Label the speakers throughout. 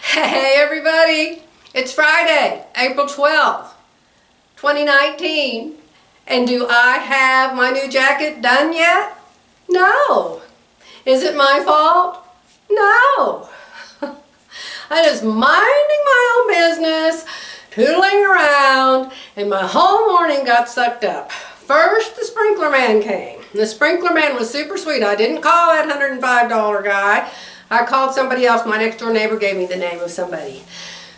Speaker 1: Hey everybody, it's Friday, April 12th, 2019, and do I have my new jacket done yet? No. Is it my fault? No. I'm just minding my own business, tootling around, and my whole morning got sucked up. First, the sprinkler man came. The sprinkler man was super sweet. I didn't call that $105 guy. I called somebody else. My next door neighbor gave me the name of somebody.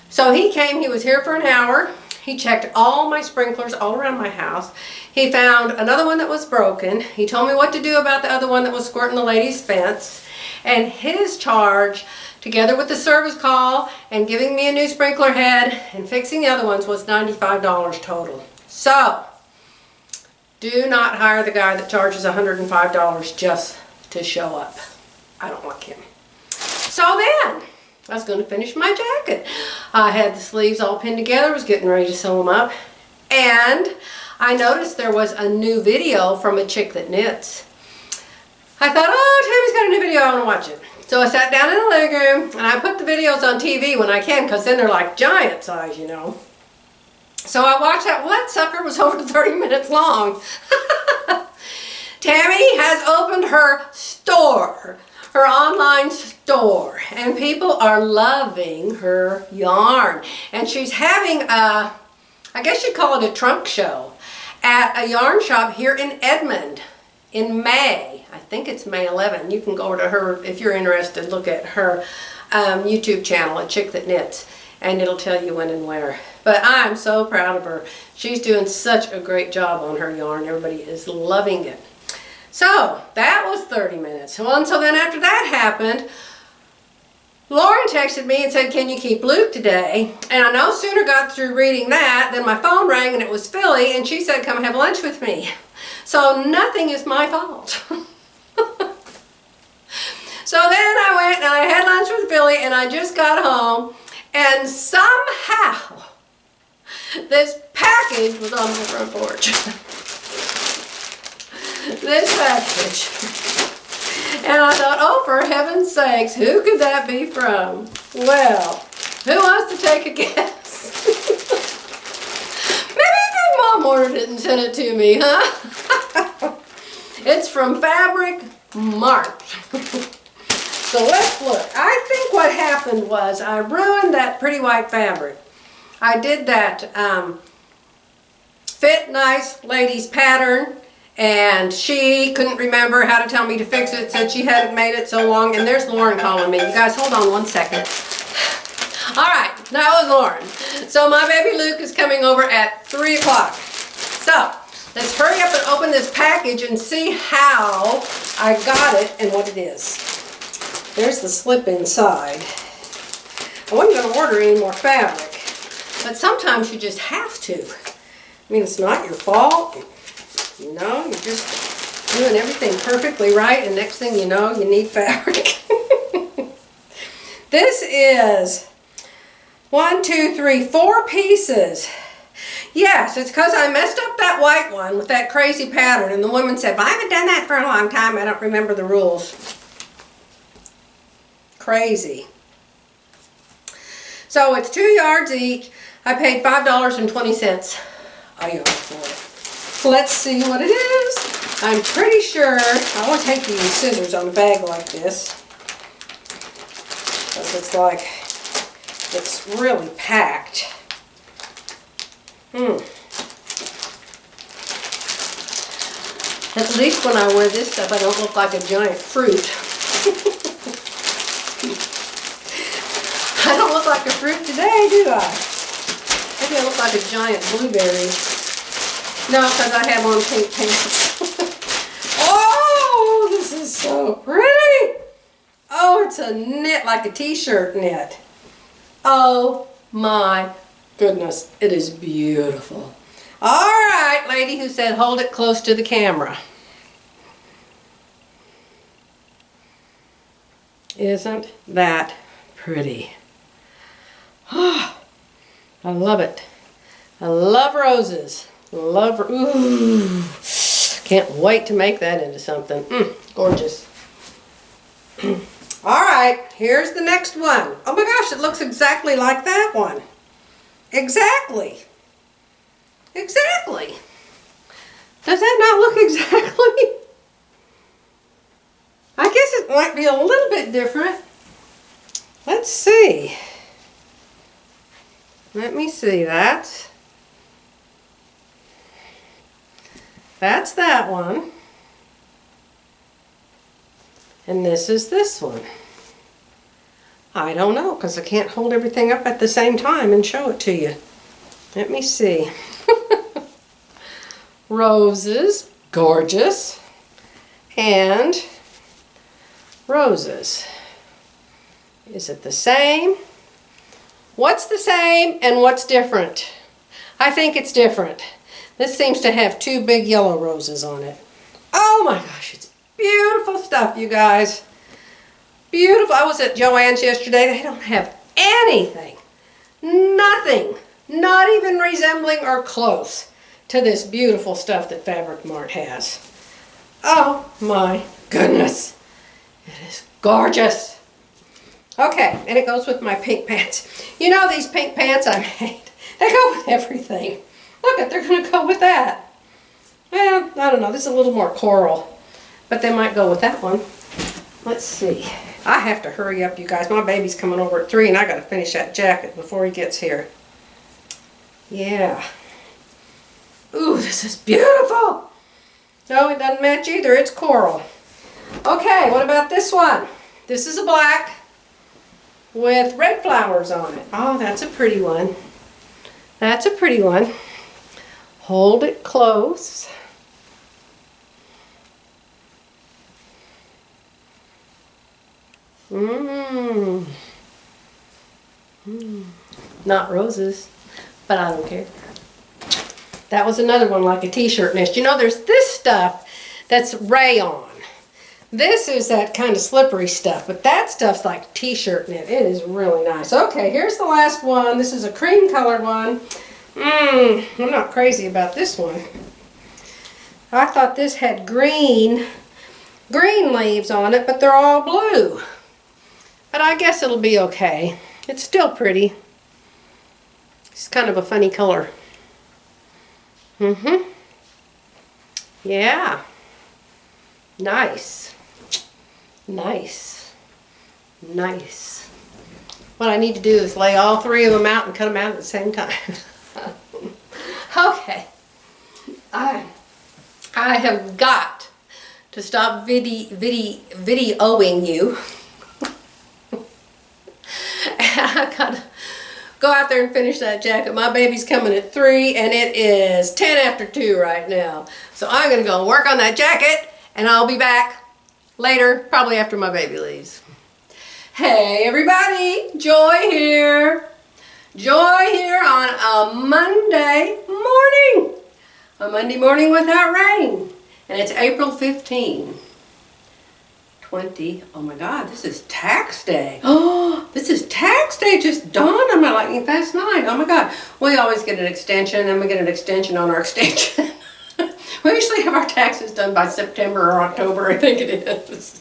Speaker 1: So he came, he was here for an hour. He checked all my sprinklers all around my house. He found another one that was broken. He told me what to do about the other one that was squirting the lady's fence. And his charge, together with the service call and giving me a new sprinkler head and fixing the other ones, was $95 total. So, do not hire the guy that charges $105 just to show up. I don't like him. So then, I was going to finish my jacket. I had the sleeves all pinned together, was getting ready to sew them up, and I noticed there was a new video from a chick that knits. I thought, oh, Tammy's got a new video, I want to watch it. So I sat down in the living room, and I put the videos on TV when I can, because then they're like giant size, you know. So I watched that. Well, that sucker was over 30 minutes long. Tammy has opened her store, her online store, and people are loving her yarn. And she's having a, I guess you'd call it a trunk show, at a yarn shop here in Edmond in May. I think it's May 11. You can go over to her if you're interested. Look at her YouTube channel, A Chick That Knits, and it'll tell you when and where. But I'm so proud of her. She's doing such a great job on her yarn. Everybody is loving it. So that was 30 minutes. Well, and so then after that happened, Lauren texted me and said, can you keep Luke today? And I no sooner got through reading that than my phone rang and it was Philly, and she said, come have lunch with me. So nothing is my fault. So then I went and I had lunch with Philly, and I just got home, and somehow this package was on my front porch. This package. And I thought, oh, for heaven's sakes, who could that be from? Well, who wants to take a guess? Maybe your mom ordered it and sent it to me, huh? It's from Fabric Mart. So let's look. I think what happened was I ruined that pretty white fabric. I did that Fit Nice Ladies pattern, and she couldn't remember how to tell me to fix it, said she hadn't made it so long, and there's Lauren calling me. You guys, hold on one second. All right, that was Lauren. So my baby Luke is coming over at 3 o'clock. So let's hurry up and open this package and see how I got it and what it is. There's the slip inside. I wasn't going to order any more fabric, but sometimes you just have to. I mean, it's not your fault. You know, you're just doing everything perfectly right, and next thing you know, you need fabric. This is 4 pieces. Yes, it's because I messed up that white one with that crazy pattern, and the woman said, well, I haven't done that for a long time, I don't remember the rules. Crazy. So it's 2 yards each. I paid $5.20 a yard for it. Let's see what it is. I'm pretty sure, I want to take these scissors on a bag like this, because it's like, it's really packed. At least when I wear this stuff, I don't look like a giant fruit. I don't look like a fruit today, do I? Maybe I look like a giant blueberry. No, because I have on pink pants. Oh, this is so pretty. Oh, it's a knit, like a t-shirt knit. Oh my goodness, it is beautiful. All right, lady who said hold it close to the camera. Isn't that pretty? Oh, I love it. I love roses. Love, ooh. Can't wait to make that into something. Gorgeous. All right, here's the next one. Oh my gosh, it looks exactly like that one. Exactly. Exactly. Does that not look exactly? I guess it might be a little bit different. Let's see. Let me see. That's that one. And this is this one. I don't know, because I can't hold everything up at the same time and show it to you. Let me see. Roses, gorgeous, and roses. Is it the same? What's the same and what's different? I think it's different. This seems to have two big yellow roses on it. Oh my gosh, it's beautiful stuff, you guys. Beautiful. I was at Joann's yesterday. They don't have anything, nothing, not even resembling or close to this beautiful stuff that Fabric Mart has. Oh my goodness. It is gorgeous. Okay, and it goes with my pink pants. You know these pink pants I made, they go with everything. Look at, they're going to go with that. Well, I don't know, this is a little more coral, but they might go with that one. Let's see. I have to hurry up, you guys. My baby's coming over at 3 and I got to finish that jacket before he gets here. Yeah. Ooh, this is beautiful. No, it doesn't match either. It's coral. Okay, what about this one? This is a black with red flowers on it. Oh, that's a pretty one. That's a pretty one. Hold it close. Not roses, but I don't care. That was another one like a t-shirt nest. You know, there's this stuff that's rayon. This is that kind of slippery stuff, but that stuff's like t-shirt knit. It is really nice. Okay, here's the last one. This is a cream colored one. I'm not crazy about this one. I thought this had green leaves on it, but they're all blue. But I guess it'll be okay. It's still pretty. It's kind of a funny color. Yeah. Nice. Nice. Nice. What I need to do is lay all 3 of them out and cut them out at the same time. Okay. I have got to stop videoing you. I gotta go out there and finish that jacket. My baby's coming at 3 and it is 10 after 2 right now. So I'm gonna go work on that jacket and I'll be back later, probably after my baby leaves. Hey everybody, Joy here. Joy here on a Monday morning. A Monday morning without rain. And it's April 15. Oh my God, this is tax day. Oh, this is tax day. Just dawned on my lightning fast night. Oh my God. We always get an extension and we get an extension on our extension. We usually have our taxes done by September or October, I think it is.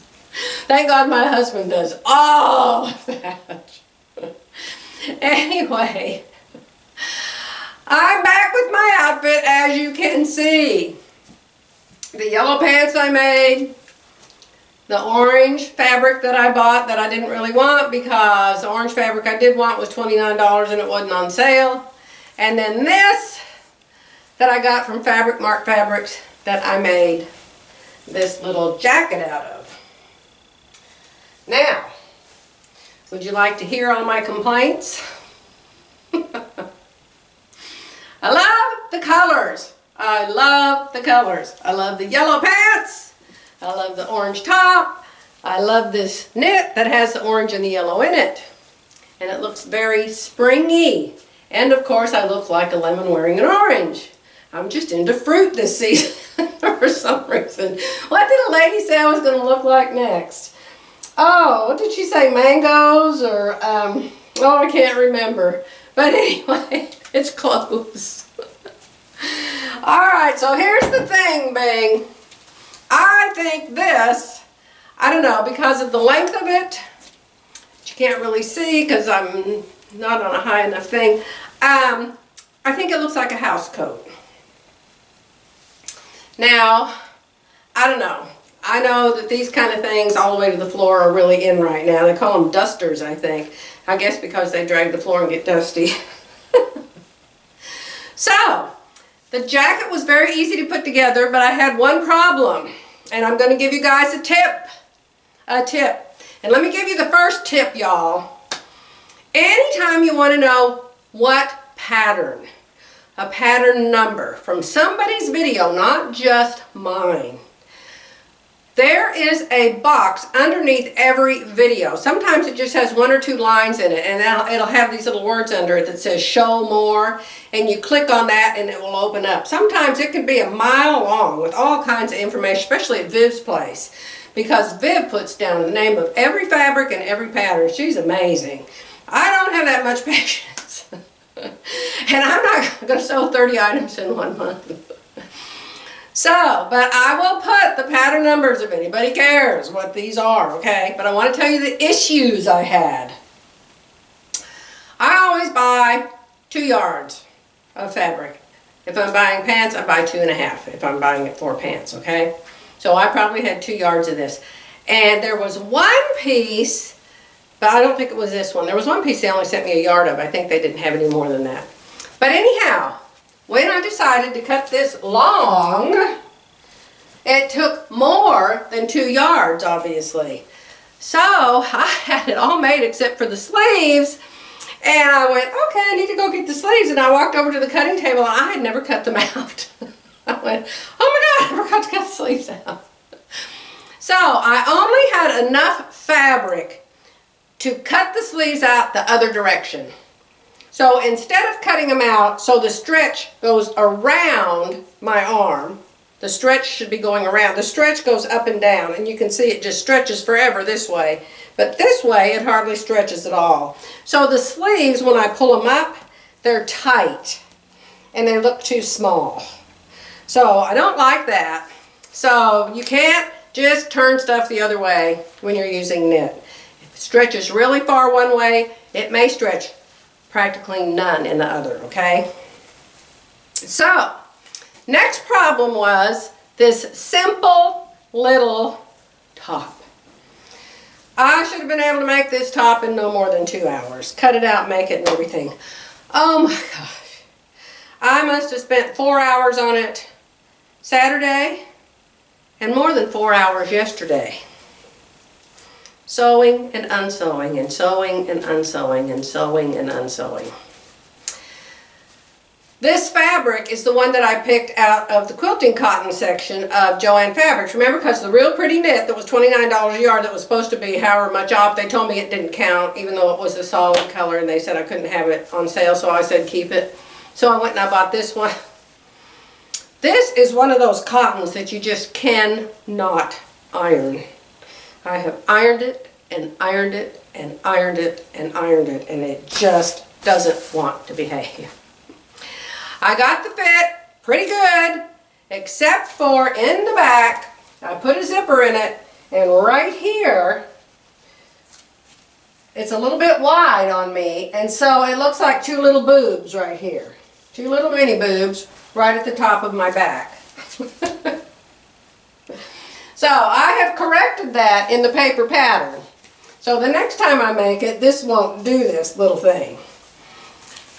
Speaker 1: Thank God my husband does all of that. Anyway, I'm back with my outfit as you can see. The yellow pants I made. The orange fabric that I bought that I didn't really want because the orange fabric I did want was $29 and it wasn't on sale. And then this that I got from Fabric Mart Fabrics that I made this little jacket out of. Now, would you like to hear all my complaints? I love the colors. I love the colors. I love the yellow pants. I love the orange top. I love this knit that has the orange and the yellow in it. And it looks very springy. And of course I look like a lemon wearing an orange. I'm just into fruit this season for some reason. What did a lady say I was going to look like next? Oh, what did she say? Mangoes or, oh, I can't remember. But anyway, it's close. All right, so here's the thing, Bing. I think this, I don't know, because of the length of it, which you can't really see because I'm not on a high enough thing, I think it looks like a house coat. Now, I don't know. I know that these kind of things all the way to the floor are really in right now. They call them dusters, I think. I guess because they drag the floor and get dusty. So, the jacket was very easy to put together, but I had one problem. And I'm going to give you guys a tip. And let me give you the first tip, y'all. Anytime you want to know what pattern, a pattern number from somebody's video, not just mine, there is a box underneath every video. Sometimes it just has 1 or 2 lines in it, and it'll have these little words under it that says show more, and you click on that and it will open up. Sometimes it can be a mile long with all kinds of information, especially at Viv's place, because Viv puts down the name of every fabric and every pattern. She's amazing. I don't have that much patience. And I'm not going to sew 30 items in 1 month. So, but I will put the pattern numbers if anybody cares what these are, okay? But I want to tell you the issues I had. I always buy 2 yards of fabric. If I'm buying pants, I buy 2.5 if I'm buying it for pants, okay? So I probably had 2 yards of this. And there was one piece, but I don't think it was this one. There was one piece they only sent me a yard of. I think they didn't have any more than that. But anyhow, when I decided to cut this long, it took more than 2 yards, obviously. So I had it all made except for the sleeves. And I went, okay, I need to go get the sleeves. And I walked over to the cutting table and I had never cut them out. I went, oh my God, I forgot to cut the sleeves out. So I only had enough fabric to cut the sleeves out the other direction. So instead of cutting them out, so the stretch goes around my arm, the stretch should be going around. The stretch goes up and down, and you can see it just stretches forever this way. But this way, it hardly stretches at all. So the sleeves, when I pull them up, they're tight, and they look too small. So I don't like that. So you can't just turn stuff the other way when you're using knit. If it stretches really far one way, it may stretch practically none in the other, okay? So, next problem was this simple little top. I should have been able to make this top in no more than 2 hours. Cut it out, make it, and everything. Oh my gosh. I must have spent 4 hours on it Saturday and more than 4 hours yesterday. Sewing and unsewing and sewing and unsewing and sewing and unsewing. This fabric is the one that I picked out of the quilting cotton section of Joann Fabrics. Remember, because the real pretty knit that was $29 a yard that was supposed to be however much off, they told me it didn't count even though it was a solid color, and they said I couldn't have it on sale, so I said keep it. So I went and I bought this one. This is one of those cottons that you just cannot iron. I have ironed it and ironed it and ironed it and ironed it, and it just doesn't want to behave. I got the fit pretty good, except for in the back, I put a zipper in it, and right here, it's a little bit wide on me, and so it looks like 2 little boobs right here. 2 little mini boobs right at the top of my back. So I have corrected that in the paper pattern. So the next time I make it, this won't do this little thing.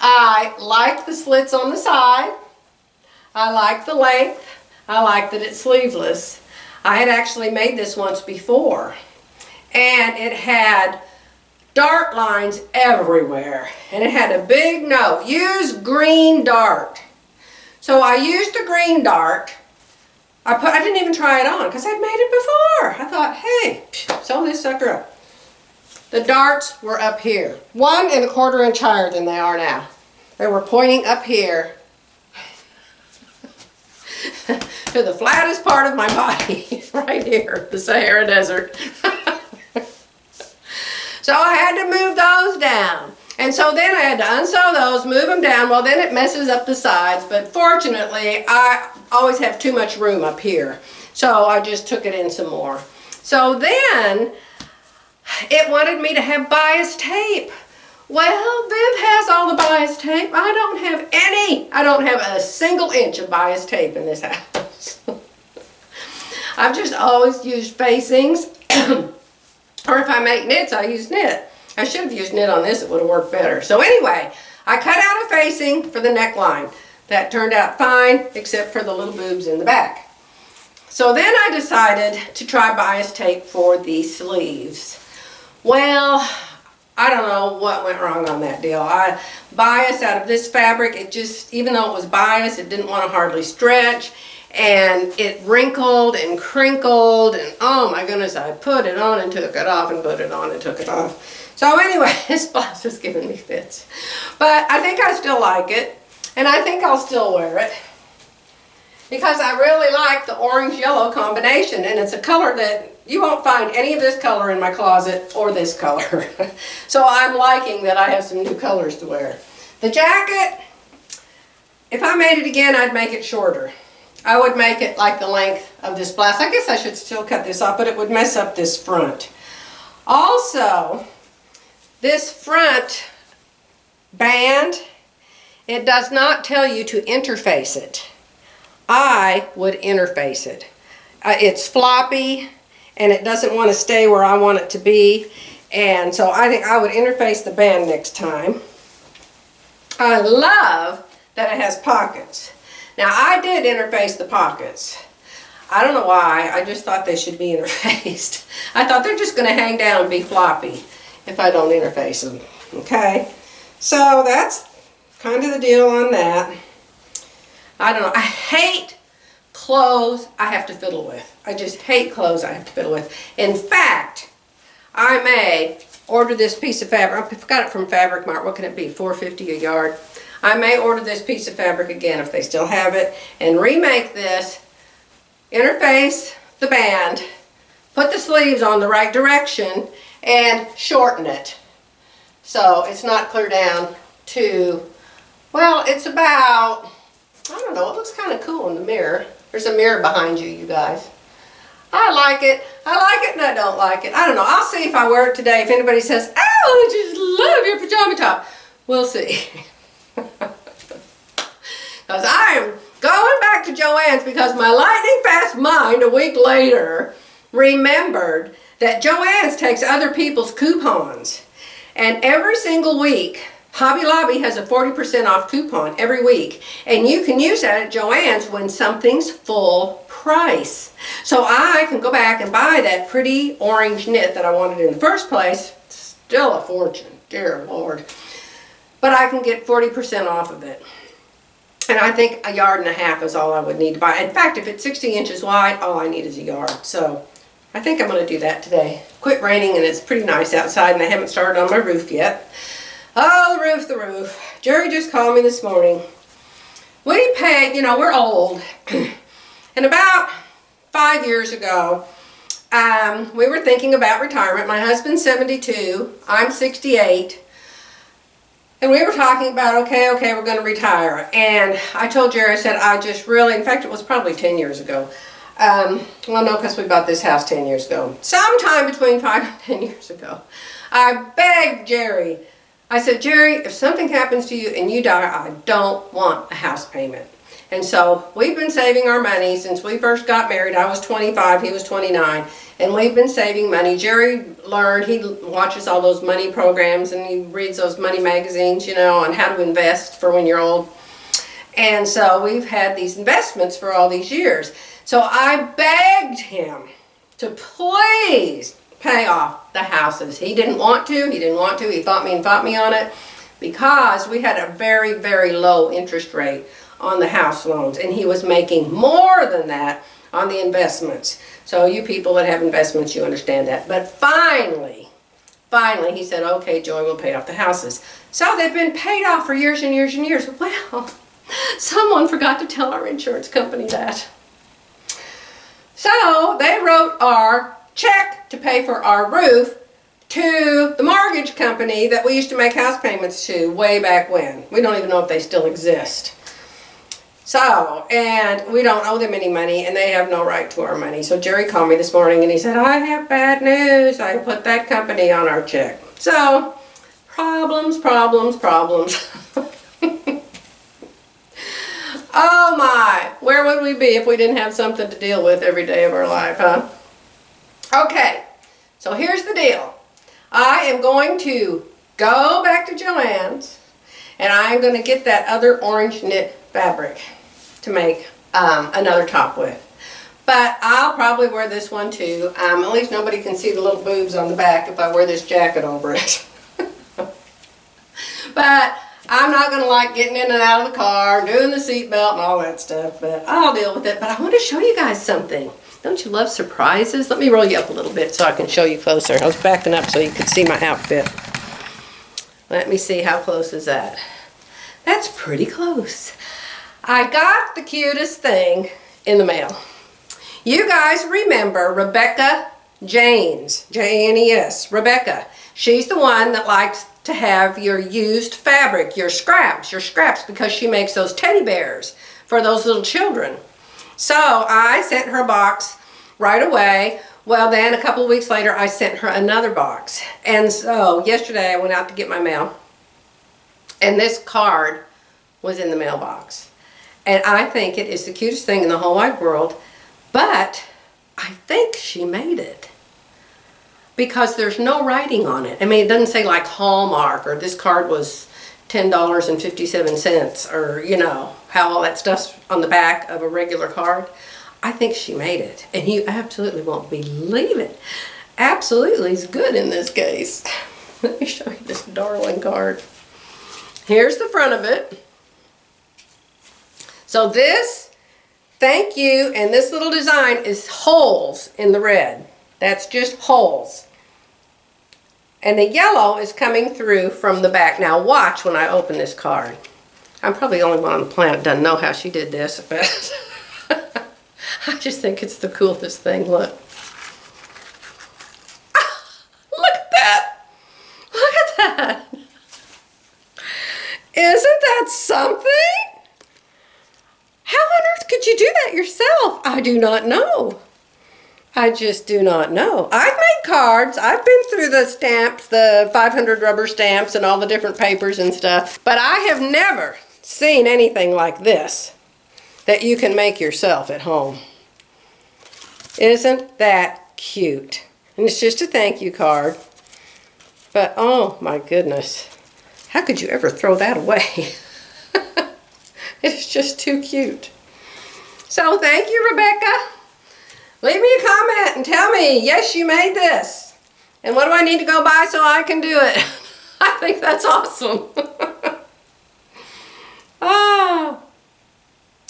Speaker 1: I like the slits on the side. I like the length. I like that it's sleeveless. I had actually made this once before, and it had dart lines everywhere, and it had a big note, use green dart. So I used a green dart. I didn't even try it on because I'd made it before. I thought, hey, sew this sucker up. The darts were up here, 1 1/4 inch higher than they are now. They were pointing up here to the flattest part of my body, right here, the Sahara Desert. So I had to move those down. And so then I had to unsew those, move them down. Well, then it messes up the sides, but fortunately, I always have too much room up here. So I just took it in some more. So then it wanted me to have bias tape. Well, Viv has all the bias tape. I don't have any. I don't have a single inch of bias tape in this house. I've just always used facings. Or if I make knits, I use knit. I should have used knit on this. It would have worked better. So anyway, I cut out a facing for the neckline. That turned out fine, except for the little boobs in the back. So then I decided to try bias tape for the sleeves. Well, I don't know what went wrong on that deal. Bias out of this fabric, it just, even though it was bias, it didn't want to hardly stretch. And it wrinkled and crinkled, and oh my goodness, I put it on and took it off and put it on and took it off. So anyway, this blouse is giving me fits. But I think I still like it, and I think I'll still wear it because I really like the orange-yellow combination, and it's a color that you won't find any of this color in my closet or this color. So I'm liking that I have some new colors to wear. The jacket, if I made it again, I'd make it shorter. I would make it like the length of this blouse. I guess I should still cut this off, but it would mess up this front. Also, this front band, it does not tell you to interface it. I would interface it. It's floppy and it doesn't want to stay where I want it to be. And so I think I would interface the band next time. I love that it has pockets. Now I did interface the pockets. I don't know why, I just thought they should be interfaced. I thought they're just going to hang down and be floppy if I don't interface them. Okay, so that's kind of the deal on that. I don't know, I hate clothes I have to fiddle with. I just hate clothes I have to fiddle with. In fact, I may order this piece of fabric. I got it from Fabric Mart. What can it be, $4.50 a yard? I may order this piece of fabric again if they still have it and remake this, interface the band, put the sleeves on the right direction, and shorten it. So it's not clear down to, well, it's about, I don't know, it looks kind of cool in the mirror. There's a mirror behind you, you guys. I like it and I don't like it. I don't know, I'll see if I wear it today. If anybody says, oh, I just love your pajama top, we'll see. Because I am going back to Joann's because my lightning fast mind a week later remembered that Joann's takes other people's coupons. And every single week, Hobby Lobby has a 40% off coupon every week. And you can use that at Joann's when something's full price. So I can go back and buy that pretty orange knit that I wanted in the first place. Still a fortune, dear Lord. But I can get 40% off of it. And I think a yard and a half is all I would need to buy. In fact, if it's 60 inches wide, all I need is a yard. So I think I'm going to do that today. Quit raining and it's pretty nice outside and I haven't started on my roof yet. Oh, the roof. Jerry just called me this morning. We paid, you know, we're old. And about 5 years ago, we were thinking about retirement. My husband's 72, I'm 68. And we were talking about, okay, we're going to retire. And I told Jerry, I said, I just really, in fact, it was probably 10 years ago. Well, no, because we bought this house 10 years ago. Sometime between 5 and 10 years ago. I begged Jerry. I said, Jerry, if something happens to you and you die, I don't want a house payment. And so we've been saving our money since we first got married. I was 25, he was 29. And we've been saving money. Jerry learned, he watches all those money programs and he reads those money magazines, you know, on how to invest for when you're old. And so we've had these investments for all these years. So I begged him to please pay off the houses. He didn't want to. He fought me on it because we had a very, very low interest rate on the house loans. And he was making more than that on the investments. So you people that have investments, you understand that. But finally, he said, okay, Joy, we'll pay off the houses. So they've been paid off for years and years and years. Well, someone forgot to tell our insurance company that. So they wrote our check to pay for our roof to the mortgage company that we used to make house payments to way back when. We don't even know if they still exist. So, and we don't owe them any money, and they have no right to our money. So Jerry called me this morning and he said, I have bad news. I put that company on our check. So, problems, problems, problems. Oh my, where would we be if we didn't have something to deal with every day of our life, huh? Okay, so here's the deal. I am going to go back to Joann's, and I am going to get that other orange knit fabric to make another top with. But I'll probably wear this one too. At least nobody can see the little boobs on the back if I wear this jacket over it. But I'm not going to like getting in and out of the car, doing the seatbelt and all that stuff, but I'll deal with it. But I want to show you guys something. Don't you love surprises? Let me roll you up a little bit so I can show you closer. I was backing up so you could see my outfit. Let me see, how close is that? That's pretty close. I got the cutest thing in the mail. You guys remember Rebecca Janes, J-A-N-E-S, Rebecca. She's the one that likes to have your used fabric, your scraps, because she makes those teddy bears for those little children. So I sent her a box right away. Well, then a couple of weeks later, I sent her another box. And so yesterday I went out to get my mail, and this card was in the mailbox. And I think it is the cutest thing in the whole wide world, but I think she made it, because there's no writing on it. I mean, it doesn't say like Hallmark, or this card was $10.57, or you know, how all that stuff's on the back of a regular card. I think she made it, and you absolutely won't believe it. Absolutely is good in this case. Let me show you this darling card. Here's the front of it. So this, thank you, and this little design is holes in the red. That's just holes. And the yellow is coming through from the back. Now watch when I open this card. I'm probably the only one on the planet that doesn't know how she did this, but I just think it's the coolest thing. Look. Ah, look at that. Look at that. Isn't that something? How on earth could you do that yourself? I do not know. I just do not know. I've made cards. I've been through the stamps, the 500 rubber stamps and all the different papers and stuff. But I have never seen anything like this that you can make yourself at home. Isn't that cute? And it's just a thank you card. But oh my goodness. How could you ever throw that away? It's just too cute. So thank you, Rebecca. Leave me a comment and tell me, yes, you made this. And what do I need to go buy so I can do it? I think that's awesome. Oh,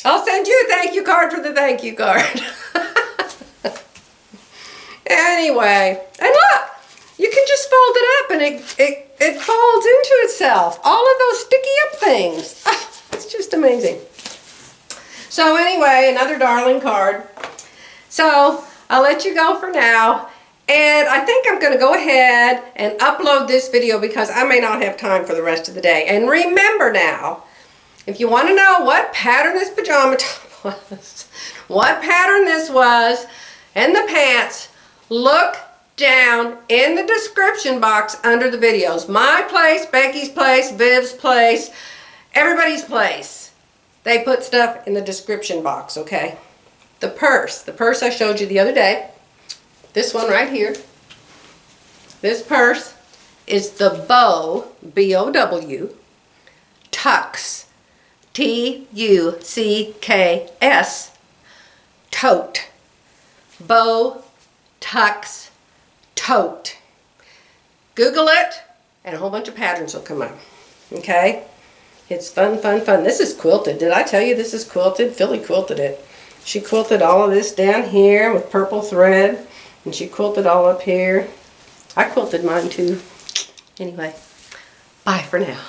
Speaker 1: I'll send you a thank you card for the thank you card. Anyway, and look, you can just fold it up and it folds into itself. All of those sticky up things. It's just amazing. So anyway, another darling card. So I'll let you go for now, and I think I'm going to go ahead and upload this video because I may not have time for the rest of the day. And remember now, if you want to know what pattern this pajama top was, what pattern this was, and the pants, look down in the description box under the videos. My place, Becky's place, Viv's place, everybody's place. They put stuff in the description box, okay? The purse I showed you the other day, this one right here, this purse is the Bow, B-O-W, Tucks, T-U-C-K-S, tote, Bow, Tucks, tote. Google it, and a whole bunch of patterns will come up, okay? It's fun, fun, fun. This is quilted. Did I tell you this is quilted? Philly quilted it. She quilted all of this down here with purple thread, and she quilted all up here. I quilted mine too. Anyway, bye for now.